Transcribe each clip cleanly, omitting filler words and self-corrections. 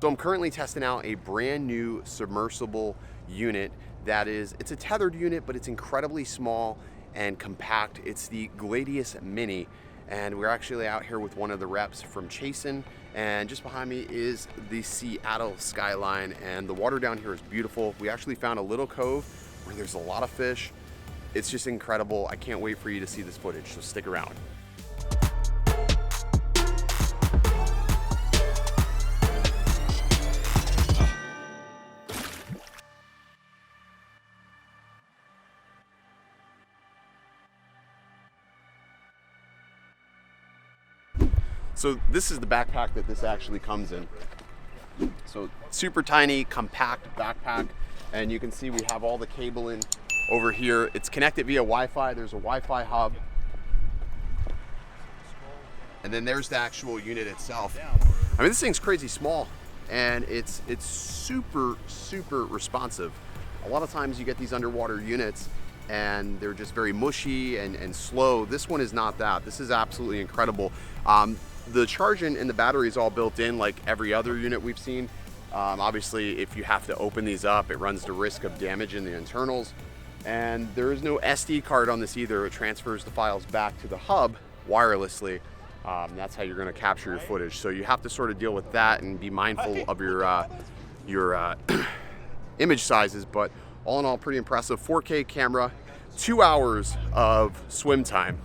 So I'm currently testing out a brand new submersible unit it's a tethered unit, but it's incredibly small and compact. It's the Gladius Mini, and we're actually out here with one of the reps from Chasin, and just behind me is the Seattle skyline, and the water down here is beautiful. We actually found a little cove where there's a lot of fish. It's just incredible. I can't wait for you to see this footage, so stick around. So this is the backpack that this actually comes in. So super tiny, compact backpack, and you can see we have all the cabling over here. It's connected via Wi-Fi. There's a Wi-Fi hub. And then there's the actual unit itself. I mean, this thing's crazy small, and it's super, super responsive. A lot of times you get these underwater units and they're just very mushy and slow. This one is not that. This is absolutely incredible. The charging and the battery is all built in like every other unit we've seen. Obviously, if you have to open these up, it runs the risk of damaging the internals. And there is no SD card on this either. It transfers the files back to the hub wirelessly. That's how you're going to capture your footage. So you have to sort of deal with that and be mindful of your image sizes. But all in all, pretty impressive. 4K camera, 2 hours of swim time.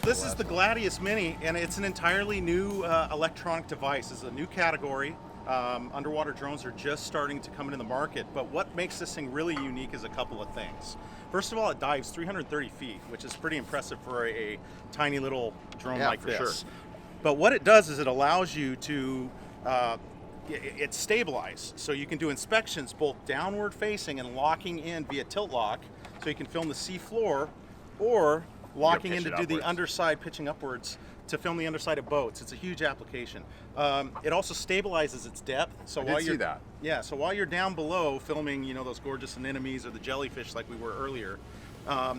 This is the Gladius Mini, and it's an entirely new electronic device. It's a new category. Underwater drones are just starting to come into the market, but what makes this thing really unique is a couple of things. First of all, it dives 330 feet, which is pretty impressive for a tiny little drone like this. Sure. But what it does is it allows you to it's stabilized, so you can do inspections both downward facing and locking in via tilt lock, so you can film the sea floor, or locking in to do the underside, pitching upwards to film the underside of boats. It's a huge application. It also stabilizes its depth. So while you're down below filming, you know, those gorgeous anemones or the jellyfish like we were earlier,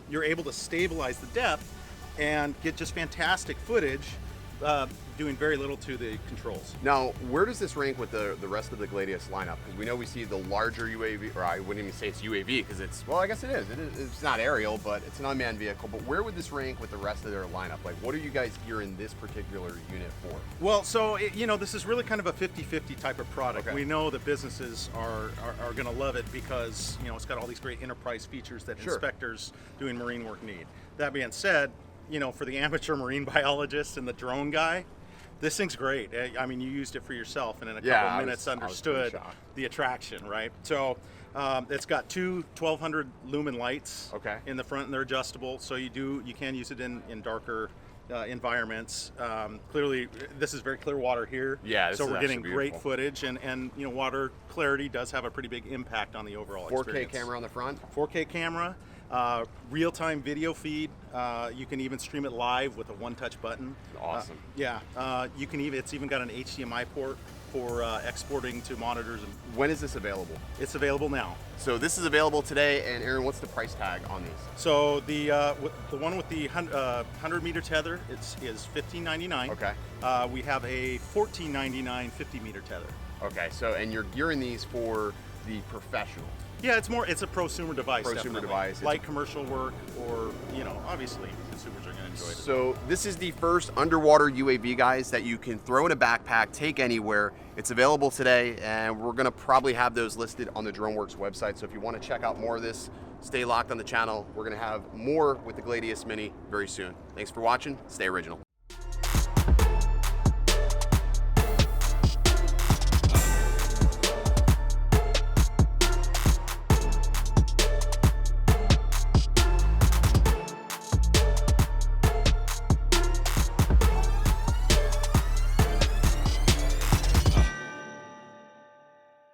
you're able to stabilize the depth and get just fantastic footage, doing very little to the controls. Now, where does this rank with the rest of the Gladius lineup? Because we know we see the larger UAV, or I wouldn't even say it's UAV because it's, well, I guess it is. It's not aerial, but it's an unmanned vehicle. But where would this rank with the rest of their lineup? Like, what are you guys gearing this particular unit for? Well, so, you know, this is really kind of a 50-50 type of product. Okay. We know that businesses are going to love it because, you know, it's got all these great enterprise features that inspectors doing marine work need. That being said, you know, for the amateur marine biologist and the drone guy, this thing's great. I mean, you used it for yourself, and in a couple minutes understood the attraction, right? So it's got two 1200 lumen lights in the front, and they're adjustable, so you can use it in darker environments. Clearly, this is very clear water here, so we're getting great footage, and you know, water clarity does have a pretty big impact on the overall 4K experience. 4K camera on the front? 4K camera. Real-time video feed. You can even stream it live with a one-touch button. Awesome. You can even, it's even got an HDMI port for exporting to monitors. When is this available? It's available now. So this is available today, and Aaron, what's the price tag on these? So the one with the 100-meter tether is $15.99. Okay. We have a $14.99 50-meter tether. Okay, so, and you're gearing these for the professional. Yeah, it's a prosumer device. Prosumer device. Like commercial work, or, you know, obviously consumers are going to enjoy it. So this is the first underwater UAV, guys, that you can throw in a backpack, take anywhere. It's available today, and we're going to probably have those listed on the DroneWorks website. So if you want to check out more of this, stay locked on the channel. We're going to have more with the Gladius Mini very soon. Thanks for watching. Stay original.